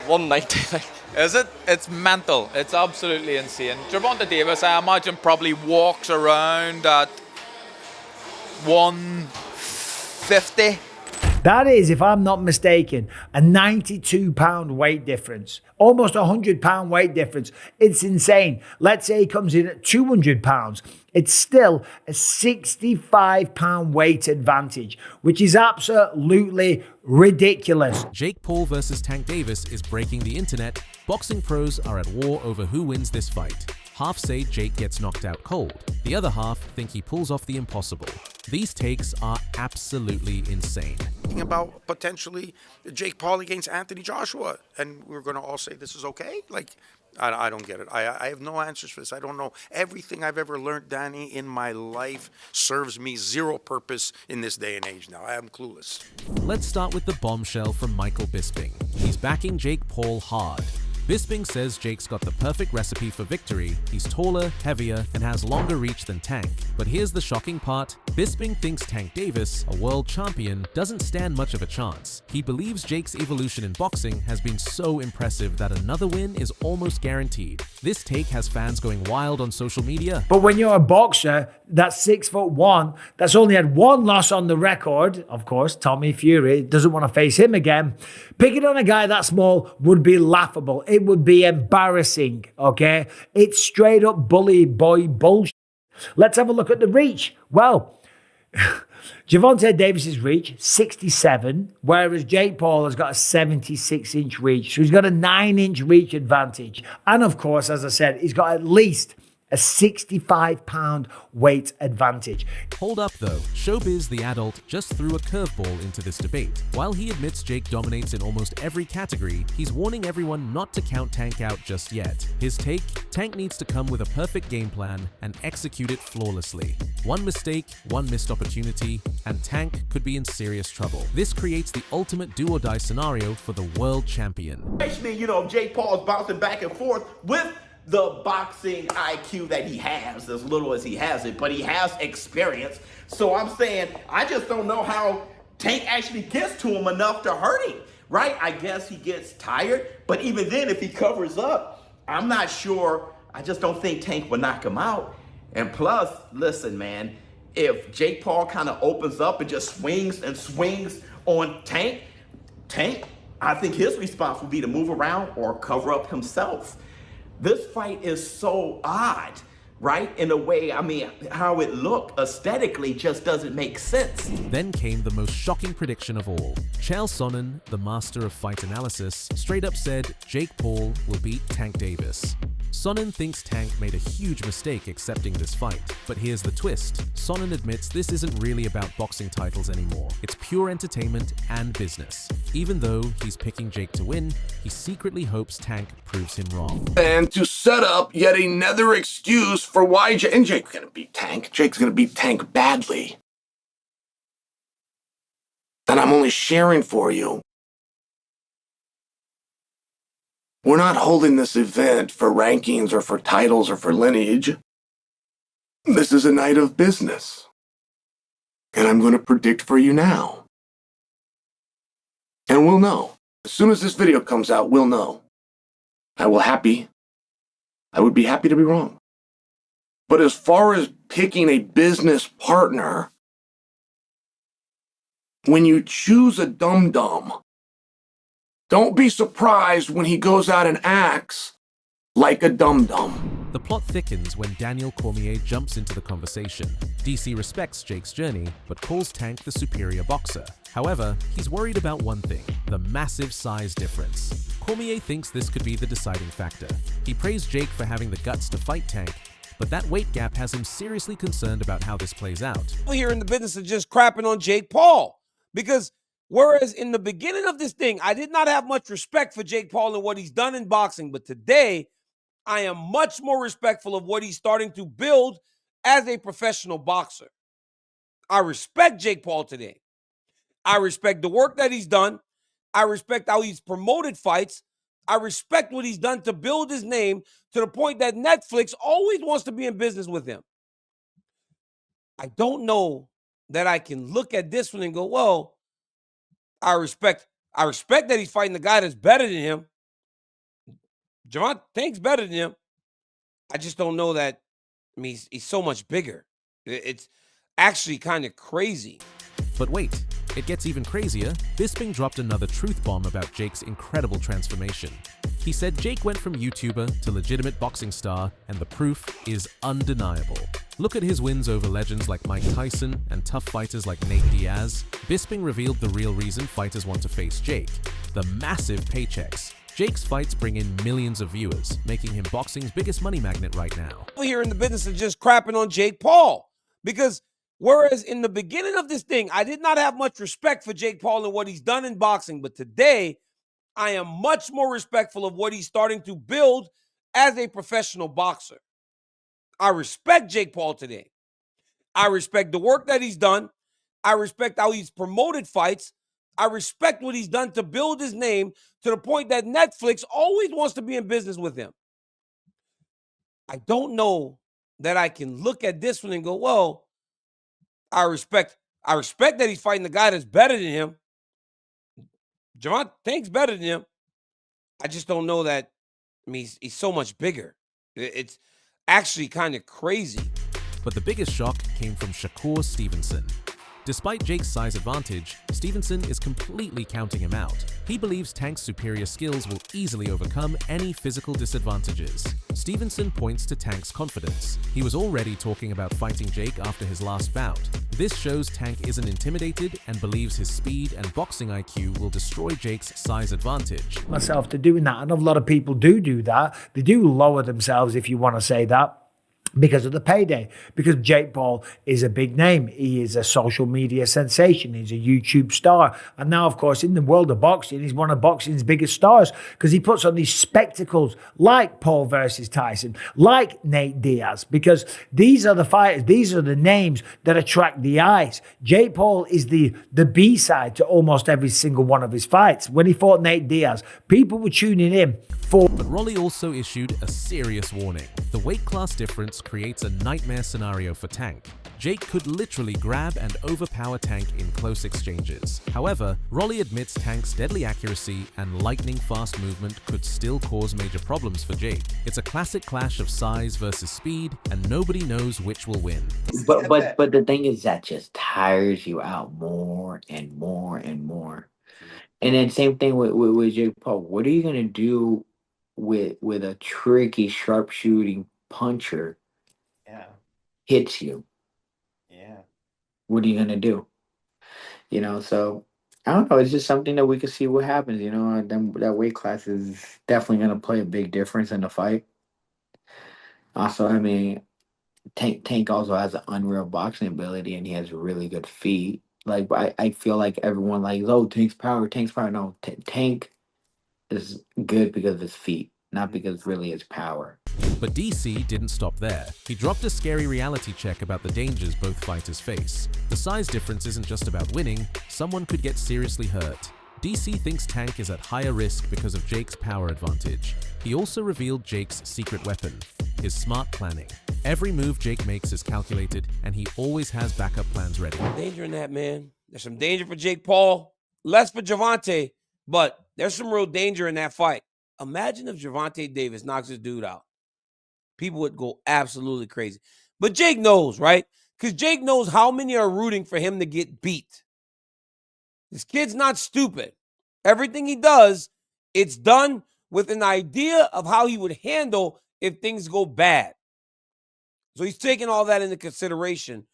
190. Is it? It's mental. It's absolutely insane. Gervonta Davis, I imagine, probably walks around at 150. That is, if I'm not mistaken, a 92-pound weight difference. Almost a 100-pound weight difference. It's insane. Let's say he comes in at 200 pounds. It's still a 65-pound weight advantage, which is absolutely ridiculous. Jake Paul versus Tank Davis is breaking the internet. Boxing pros are at war over who wins this fight. Half say Jake gets knocked out cold. The other half think he pulls off the impossible. These takes are absolutely insane. Thinking about potentially Jake Paul against Anthony Joshua, and we're going to all say this is okay? Like, I don't get it. I have no answers for this. I don't know. Everything I've ever learned, Danny, in my life serves me zero purpose in this day and age now. I am clueless. Let's start with the bombshell from Michael Bisping. He's backing Jake Paul hard. Bisping says Jake's got the perfect recipe for victory. He's taller, heavier, and has longer reach than Tank. But here's the shocking part. Bisping thinks Tank Davis, a world champion, doesn't stand much of a chance. He believes Jake's evolution in boxing has been so impressive that another win is almost guaranteed. This take has fans going wild on social media. But when you're a boxer that's 6'1", that's only had one loss on the record, of course, Tommy Fury, doesn't want to face him again, picking on a guy that small would be laughable. It would be embarrassing, okay? It's straight up bully boy bullshit. Let's have a look at the reach. Well, Gervonta Davis's reach, 67, whereas Jake Paul has got a 76-inch reach. So he's got a 9-inch reach advantage. And of course, as I said, he's got at least a 65-pound weight advantage. Hold up though, Showbiz the adult just threw a curveball into this debate. While he admits Jake dominates in almost every category, he's warning everyone not to count Tank out just yet. His take? Tank needs to come with a perfect game plan and execute it flawlessly. One mistake, one missed opportunity, and Tank could be in serious trouble. This creates the ultimate do-or-die scenario for the world champion. Basically, Jake Paul is bouncing back and forth with the boxing IQ that he has, as little as he has it, but he has experience. So I'm saying, I just don't know how Tank actually gets to him enough to hurt him, right? I guess he gets tired, but even then, if he covers up, I'm not sure. I just don't think Tank would knock him out. And plus, listen, man, if Jake Paul kind of opens up and just swings and swings on Tank, I think his response would be to move around or cover up himself. This fight is so odd, right? In a way, how it looked aesthetically just doesn't make sense. Then came the most shocking prediction of all. Chael Sonnen, the master of fight analysis, straight up said Jake Paul will beat Tank Davis. Sonnen thinks Tank made a huge mistake accepting this fight. But here's the twist. Sonnen admits this isn't really about boxing titles anymore. It's pure entertainment and business. Even though he's picking Jake to win, he secretly hopes Tank proves him wrong. And to set up yet another excuse for why Jake's gonna beat Tank. Jake's gonna beat Tank badly. And I'm only sharing for you. We're not holding this event for rankings or for titles or for lineage. This is a night of business. And I'm going to predict for you now. And we'll know. As soon as this video comes out, we'll know. I would be happy to be wrong. But as far as picking a business partner, when you choose a dum-dum, don't be surprised when he goes out and acts like a dum-dum. The plot thickens when Daniel Cormier jumps into the conversation. DC respects Jake's journey, but calls Tank the superior boxer. However, he's worried about one thing, the massive size difference. Cormier thinks this could be the deciding factor. He praised Jake for having the guts to fight Tank, but that weight gap has him seriously concerned about how this plays out. People here in the business are just crapping on Jake Paul because whereas in the beginning of this thing, I did not have much respect for Jake Paul and what he's done in boxing, but today I am much more respectful of what he's starting to build as a professional boxer. I respect Jake Paul today. I respect the work that he's done. I respect how he's promoted fights. I respect what he's done to build his name to the point that Netflix always wants to be in business with him. I don't know that I can look at this one and go, well, I respect that he's fighting the guy that's better than him. Gervonta Tank's better than him. I just don't know that. I mean, he's so much bigger. It's actually kind of crazy. But wait, it gets even crazier. Bisping dropped another truth bomb about Jake's incredible transformation. He said Jake went from YouTuber to legitimate boxing star, and the proof is undeniable. Look at his wins over legends like Mike Tyson and tough fighters like Nate Diaz. Bisping revealed the real reason fighters want to face Jake: the massive paychecks. Jake's fights bring in millions of viewers, making him boxing's biggest money magnet right now. People here in the business are just crapping on Jake Paul, because whereas in the beginning of this thing, I did not have much respect for Jake Paul and what he's done in boxing, but today I am much more respectful of what he's starting to build as a professional boxer. I respect Jake Paul today. I respect the work that he's done. I respect how he's promoted fights. I respect what he's done to build his name to the point that Netflix always wants to be in business with him. I don't know that I can look at this one and go, well, I respect that he's fighting the guy that's better than him. Gervonta Tank's better than him. I just don't know that. I mean, he's so much bigger. It's actually kind of crazy. But the biggest shock came from Shakur Stevenson. Despite Jake's size advantage, Stevenson is completely counting him out. He believes Tank's superior skills will easily overcome any physical disadvantages. Stevenson points to Tank's confidence. He was already talking about fighting Jake after his last bout. This shows Tank isn't intimidated and believes his speed and boxing IQ will destroy Jake's size advantage. Myself to doing that. I know a lot of people do that. They do lower themselves, if you want to say that, because of the payday, because Jake Paul is a big name. He is a social media sensation. He's a YouTube star. And now, of course, in the world of boxing, he's one of boxing's biggest stars because he puts on these spectacles like Paul versus Tyson, like Nate Diaz, because these are the fighters, these are the names that attract the eyes. Jake Paul is the B-side to almost every single one of his fights. When he fought Nate Diaz, people were tuning in for... But Rolly also issued a serious warning. The weight class difference creates a nightmare scenario for Tank. Jake could literally grab and overpower Tank in close exchanges. However, Rolly admits Tank's deadly accuracy and lightning-fast movement could still cause major problems for Jake. It's a classic clash of size versus speed, and nobody knows which will win. But the thing is that just tires you out more and more and more. And then same thing with Jake Paul. What are you gonna do with a tricky sharpshooting puncher? Yeah. Hits you. Yeah. What are you gonna do? So I don't know. It's just something that we could see what happens. That weight class is definitely gonna play a big difference in the fight. Also, I mean, Tank also has an unreal boxing ability, and he has really good feet. Like I feel like everyone like, oh, Tank's power. No, Tank is good because of his feet, not because really his power. But DC didn't stop there. He dropped a scary reality check about the dangers both fighters face. The size difference isn't just about winning, someone could get seriously hurt. DC thinks Tank is at higher risk because of Jake's power advantage. He also revealed Jake's secret weapon, his smart planning. Every move Jake makes is calculated, and he always has backup plans ready. Danger in that, man. There's some danger for Jake Paul, less for Gervonta, but there's some real danger in that fight. Imagine if Gervonta Davis knocks this dude out. People would go absolutely crazy. But Jake knows, right? Because Jake knows how many are rooting for him to get beat. This kid's not stupid. Everything he does, it's done with an idea of how he would handle if things go bad. So he's taking all that into consideration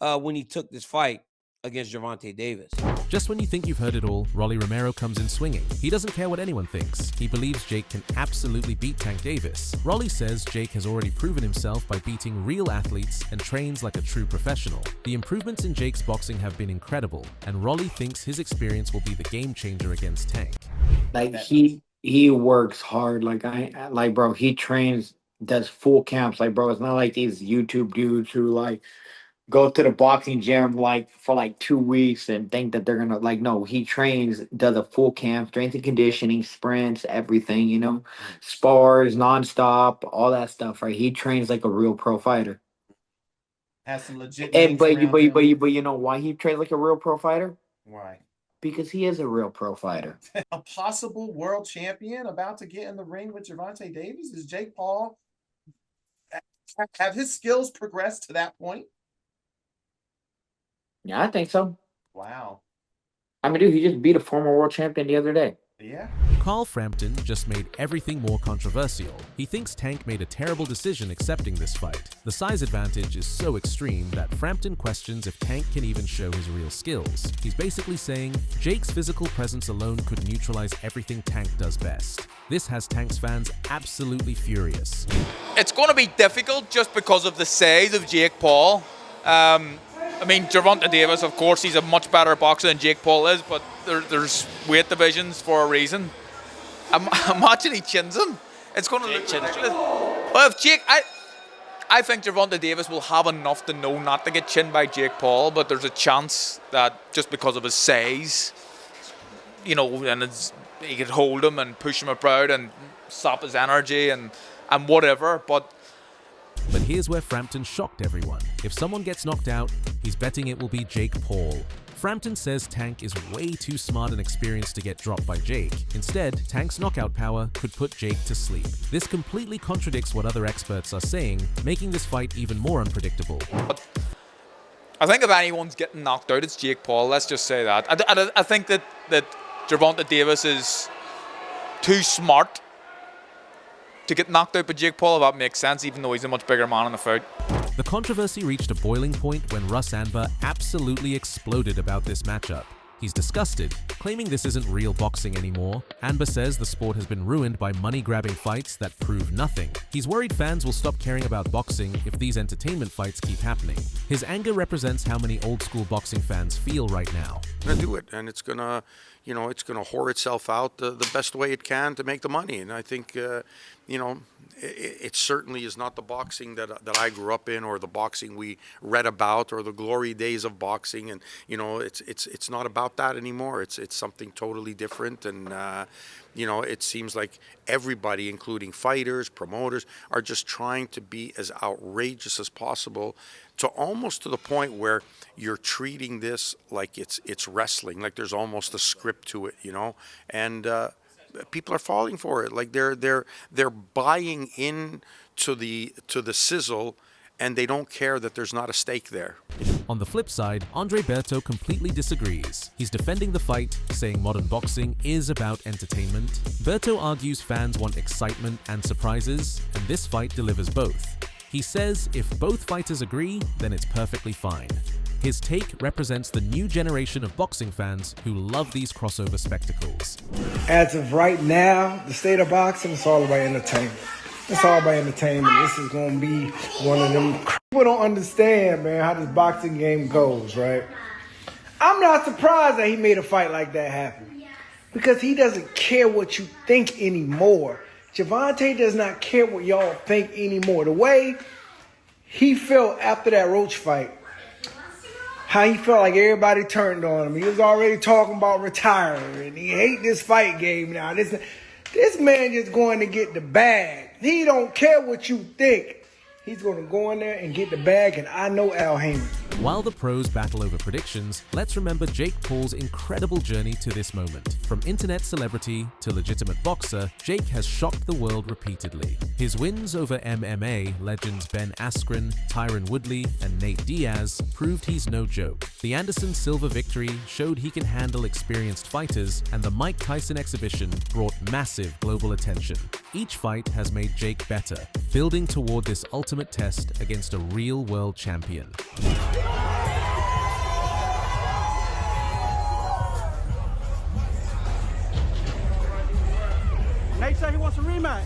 when he took this fight against Gervonta Davis. Just when you think you've heard it all, Rolly Romero comes in swinging. He doesn't care what anyone thinks. He believes Jake can absolutely beat Tank Davis. Rolly says Jake has already proven himself by beating real athletes and trains like a true professional. The improvements in Jake's boxing have been incredible, and Rolly thinks his experience will be the game changer against Tank. Like he works hard. Bro, he trains, does full camps. Like, bro, it's not like these YouTube dudes who like go to the boxing gym for 2 weeks and think that they're gonna no, he trains, does a full camp, strength and conditioning, sprints, everything, spars nonstop, all that stuff, right? He trains like a real pro fighter. Has some legit. And but you know why he trains like a real pro fighter? Why? Because he is a real pro fighter. A possible world champion about to get in the ring with Gervonta Davis? Is Jake Paul, have his skills progressed to that point? Yeah, I think so. Wow. I mean, dude, he just beat a former world champion the other day. Yeah. Carl Frampton just made everything more controversial. He thinks Tank made a terrible decision accepting this fight. The size advantage is so extreme that Frampton questions if Tank can even show his real skills. He's basically saying, Jake's physical presence alone could neutralize everything Tank does best. This has Tank's fans absolutely furious. It's going to be difficult just because of the size of Jake Paul. I mean, Gervonta Davis, of course, he's a much better boxer than Jake Paul is, but there's weight divisions for a reason. Imagine he chins him. It's going to look ridiculous. Well, if Jake, I think Gervonta Davis will have enough to know not to get chinned by Jake Paul, but there's a chance that just because of his size, you know, and he could hold him and push him about and sap his energy and whatever, But here's where Frampton shocked everyone. If someone gets knocked out, he's betting it will be Jake Paul. Frampton says Tank is way too smart and experienced to get dropped by Jake. Instead, Tank's knockout power could put Jake to sleep. This completely contradicts what other experts are saying, making this fight even more unpredictable. But I think if anyone's getting knocked out, it's Jake Paul. Let's just say that. I think that Gervonta Davis is too smart to get knocked out by Jake Paul, if that makes sense, even though he's a much bigger man in the fight. The controversy reached a boiling point when Russ Anber absolutely exploded about this matchup. He's disgusted, claiming this isn't real boxing anymore. Anber says the sport has been ruined by money-grabbing fights that prove nothing. He's worried fans will stop caring about boxing if these entertainment fights keep happening. His anger represents how many old-school boxing fans feel right now. Gonna do it, and it's gonna, you know, it's gonna whore itself out the best way it can to make the money. And I think, you know, it certainly is not the boxing that I grew up in, or the boxing we read about, or the glory days of boxing. And you know, it's not about that anymore. It's something totally different. And you know, it seems like everybody, including fighters, promoters, are just trying to be as outrageous as possible, to almost to the point where you're treating this like it's wrestling, like there's almost a script to it, you know. And people are falling for it, like they're buying in to the sizzle, and they don't care that there's not a stake there. On the flip side, Andre Berto completely disagrees. He's defending the fight, saying modern boxing is about entertainment. Berto argues fans want excitement and surprises, and this fight delivers both. He says if both fighters agree, then it's perfectly fine. His take represents the new generation of boxing fans who love these crossover spectacles. As of right now, the state of boxing, it's all about entertainment. It's all about entertainment. This is going to be one of them. People don't understand, man, how this boxing game goes, right? I'm not surprised that he made a fight like that happen, because he doesn't care what you think anymore. Gervonta does not care what y'all think anymore. The way he felt after that Roach fight, how he felt like everybody turned on him. He was already talking about retiring, and he hate this fight game now. This man just going to get the bag. He don't care what you think. He's going to go in there and get the bag, and I know Al Heyman. While the pros battle over predictions, let's remember Jake Paul's incredible journey to this moment. From internet celebrity to legitimate boxer, Jake has shocked the world repeatedly. His wins over MMA legends Ben Askren, Tyron Woodley, and Nate Diaz proved he's no joke. The Anderson Silva victory showed he can handle experienced fighters, and the Mike Tyson exhibition brought massive global attention. Each fight has made Jake better, building toward this ultimate test against a real world champion. Nate said he wants a rematch.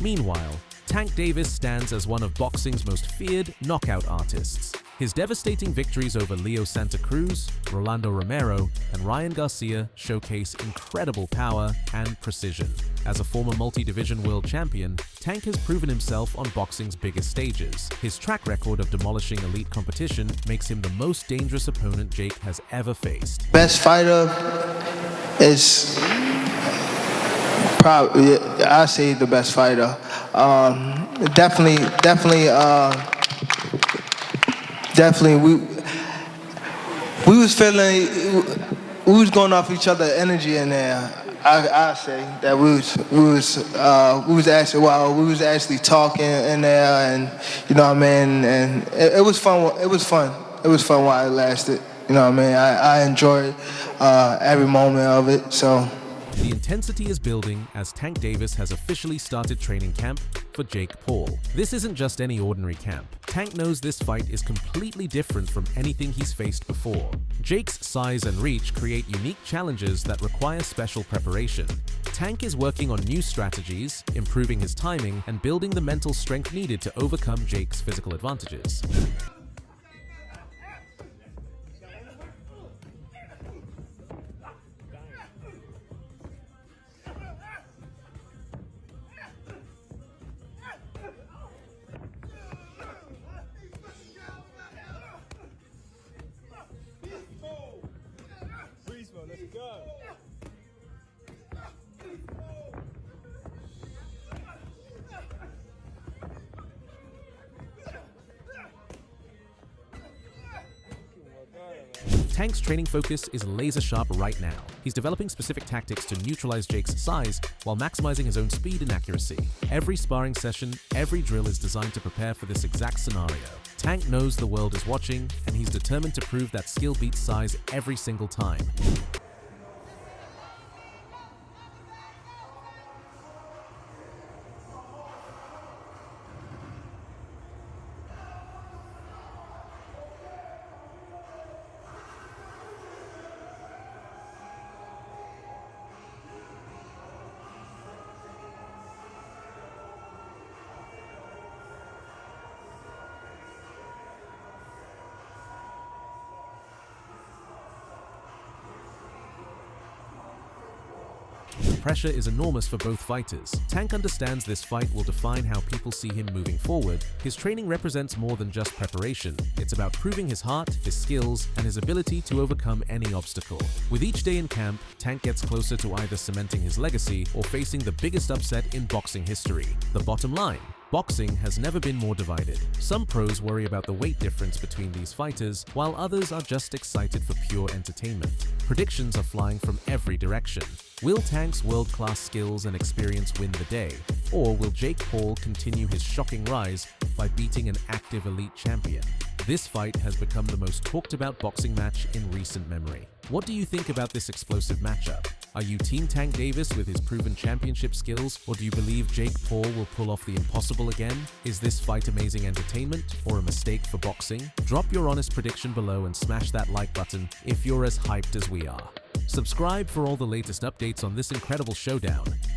Meanwhile, Tank Davis stands as one of boxing's most feared knockout artists. His devastating victories over Leo Santa Cruz, Rolando Romero, and Ryan Garcia showcase incredible power and precision. As a former multi-division world champion, Tank has proven himself on boxing's biggest stages. His track record of demolishing elite competition makes him the most dangerous opponent Jake has ever faced. Best fighter is probably, I say, the best fighter. Definitely, we was feeling, we was going off each other's energy in there. I say that we was actually, well, we was actually talking in there, and you know what I mean, and it was fun. It was fun while it lasted. You know what I mean. I enjoyed every moment of it. So. The intensity is building as Tank Davis has officially started training camp for Jake Paul. This isn't just any ordinary camp. Tank knows this fight is completely different from anything he's faced before. Jake's size and reach create unique challenges that require special preparation. Tank is working on new strategies, improving his timing, and building the mental strength needed to overcome Jake's physical advantages. Tank's training focus is laser sharp right now. He's developing specific tactics to neutralize Jake's size while maximizing his own speed and accuracy. Every sparring session, every drill is designed to prepare for this exact scenario. Tank knows the world is watching, and he's determined to prove that skill beats size every single time. The pressure is enormous for both fighters. Tank understands this fight will define how people see him moving forward. His training represents more than just preparation. It's about proving his heart, his skills, and his ability to overcome any obstacle. With each day in camp, Tank gets closer to either cementing his legacy or facing the biggest upset in boxing history. The bottom line: boxing has never been more divided. Some pros worry about the weight difference between these fighters, while others are just excited for pure entertainment. Predictions are flying from every direction. Will Tank's world-class skills and experience win the day? Or will Jake Paul continue his shocking rise by beating an active elite champion? This fight has become the most talked about boxing match in recent memory. What do you think about this explosive matchup? Are you Team Tank Davis with his proven championship skills, or do you believe Jake Paul will pull off the impossible again? Is this fight amazing entertainment or a mistake for boxing? Drop your honest prediction below and smash that like button if you're as hyped as we are. Subscribe for all the latest updates on this incredible showdown.